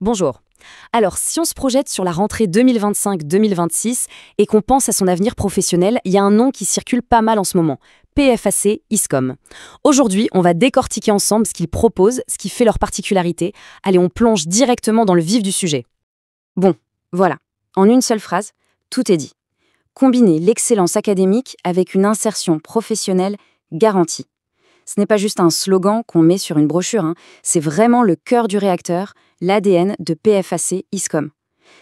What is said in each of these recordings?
Bonjour. Alors, si on se projette sur la rentrée 2025-2026 et qu'on pense à son avenir professionnel, il y a un nom qui circule pas mal en ce moment, PFAC ISCOM. Aujourd'hui, on va décortiquer ensemble ce qu'ils proposent, ce qui fait leur particularité. Allez, on plonge directement dans le vif du sujet. Bon, voilà. En une seule phrase, tout est dit. Combiner l'excellence académique avec une insertion professionnelle garantie. Ce n'est pas juste un slogan qu'on met sur une brochure, c'est vraiment le cœur du réacteur, l'ADN de PFAC ISCOM.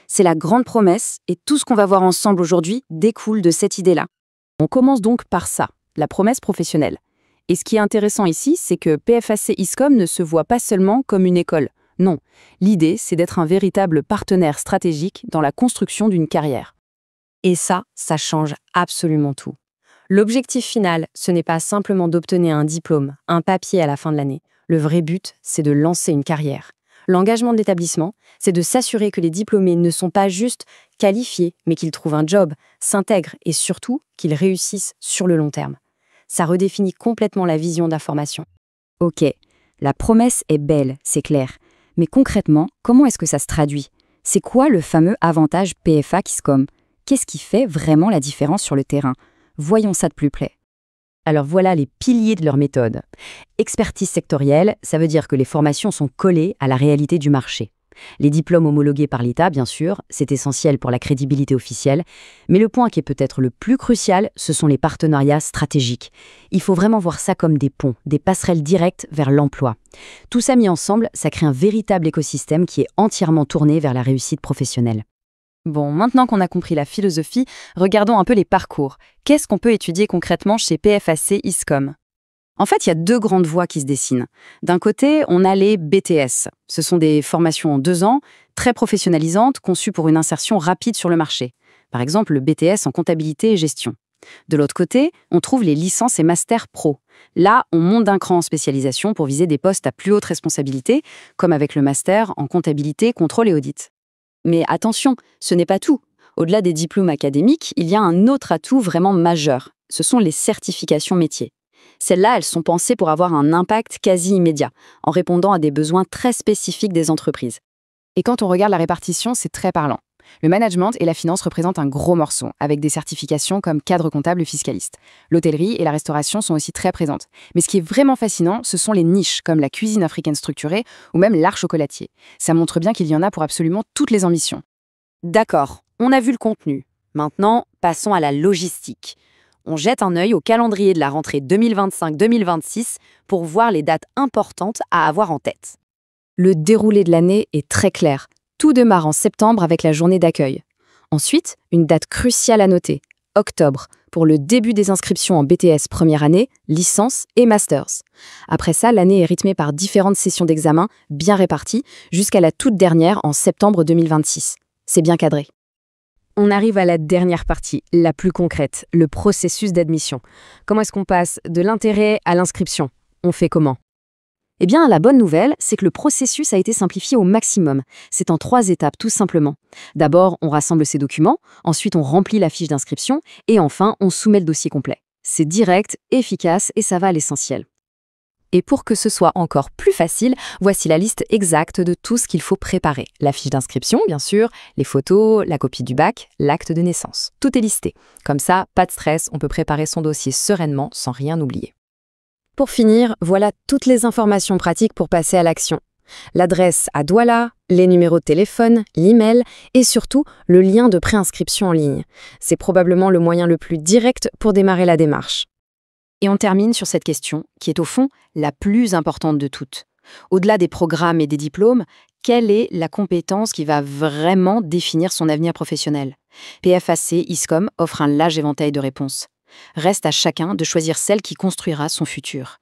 C'est la grande promesse et tout ce qu'on va voir ensemble aujourd'hui découle de cette idée-là. On commence donc par ça, la promesse professionnelle. Et ce qui est intéressant ici, c'est que PFAC ISCOM ne se voit pas seulement comme une école. Non, l'idée, c'est d'être un véritable partenaire stratégique dans la construction d'une carrière. Et ça change absolument tout. L'objectif final, ce n'est pas simplement d'obtenir un diplôme, un papier à la fin de l'année. Le vrai but, c'est de lancer une carrière. L'engagement de l'établissement, c'est de s'assurer que les diplômés ne sont pas juste qualifiés, mais qu'ils trouvent un job, s'intègrent et surtout qu'ils réussissent sur le long terme. Ça redéfinit complètement la vision de la formation. Ok, la promesse est belle, c'est clair. Mais concrètement, comment est-ce que ça se traduit? C'est quoi le fameux avantage PFAC ISCOM? Qu'est-ce qui fait vraiment la différence sur le terrain? Voyons ça de plus près. Alors voilà les piliers de leur méthode. Expertise sectorielle, ça veut dire que les formations sont collées à la réalité du marché. Les diplômes homologués par l'État, bien sûr, c'est essentiel pour la crédibilité officielle, mais le point qui est peut-être le plus crucial, ce sont les partenariats stratégiques. Il faut vraiment voir ça comme des ponts, des passerelles directes vers l'emploi. Tout ça mis ensemble, ça crée un véritable écosystème qui est entièrement tourné vers la réussite professionnelle. Bon, maintenant qu'on a compris la philosophie, regardons un peu les parcours. Qu'est-ce qu'on peut étudier concrètement chez PFAC ISCOM? En fait, il y a deux grandes voies qui se dessinent. D'un côté, on a les BTS. Ce sont des formations en 2 ans, très professionnalisantes, conçues pour une insertion rapide sur le marché. Par exemple, le BTS en comptabilité et gestion. De l'autre côté, on trouve les licences et masters pro. Là, on monte d'un cran en spécialisation pour viser des postes à plus haute responsabilité, comme avec le master en comptabilité, contrôle et audit. Mais attention, ce n'est pas tout. Au-delà des diplômes académiques, il y a un autre atout vraiment majeur. Ce sont les certifications métiers. Celles-là, elles sont pensées pour avoir un impact quasi immédiat, en répondant à des besoins très spécifiques des entreprises. Et quand on regarde la répartition, c'est très parlant. Le management et la finance représentent un gros morceau, avec des certifications comme cadre comptable fiscaliste. L'hôtellerie et la restauration sont aussi très présentes. Mais ce qui est vraiment fascinant, ce sont les niches, comme la cuisine africaine structurée ou même l'art chocolatier. Ça montre bien qu'il y en a pour absolument toutes les ambitions. D'accord, on a vu le contenu. Maintenant, passons à la logistique. On jette un œil au calendrier de la rentrée 2025-2026 pour voir les dates importantes à avoir en tête. Le déroulé de l'année est très clair. Tout démarre en septembre avec la journée d'accueil. Ensuite, une date cruciale à noter, octobre, pour le début des inscriptions en BTS première année, licence et masters. Après ça, l'année est rythmée par différentes sessions d'examen bien réparties jusqu'à la toute dernière en septembre 2026. C'est bien cadré. On arrive à la dernière partie, la plus concrète, le processus d'admission. Comment est-ce qu'on passe de l'intérêt à l'inscription? On fait comment? Eh bien, la bonne nouvelle, c'est que le processus a été simplifié au maximum. C'est en 3 étapes, tout simplement. D'abord, on rassemble ses documents, ensuite on remplit la fiche d'inscription, et enfin, on soumet le dossier complet. C'est direct, efficace, et ça va à l'essentiel. Et pour que ce soit encore plus facile, voici la liste exacte de tout ce qu'il faut préparer. La fiche d'inscription, bien sûr, les photos, la copie du bac, l'acte de naissance. Tout est listé. Comme ça, pas de stress, on peut préparer son dossier sereinement sans rien oublier. Pour finir, voilà toutes les informations pratiques pour passer à l'action. L'adresse à Douala, les numéros de téléphone, l'email et surtout le lien de préinscription en ligne. C'est probablement le moyen le plus direct pour démarrer la démarche. Et on termine sur cette question, qui est au fond la plus importante de toutes. Au-delà des programmes et des diplômes, quelle est la compétence qui va vraiment définir son avenir professionnel? PFAC ISCOM offre un large éventail de réponses. Reste à chacun de choisir celle qui construira son futur.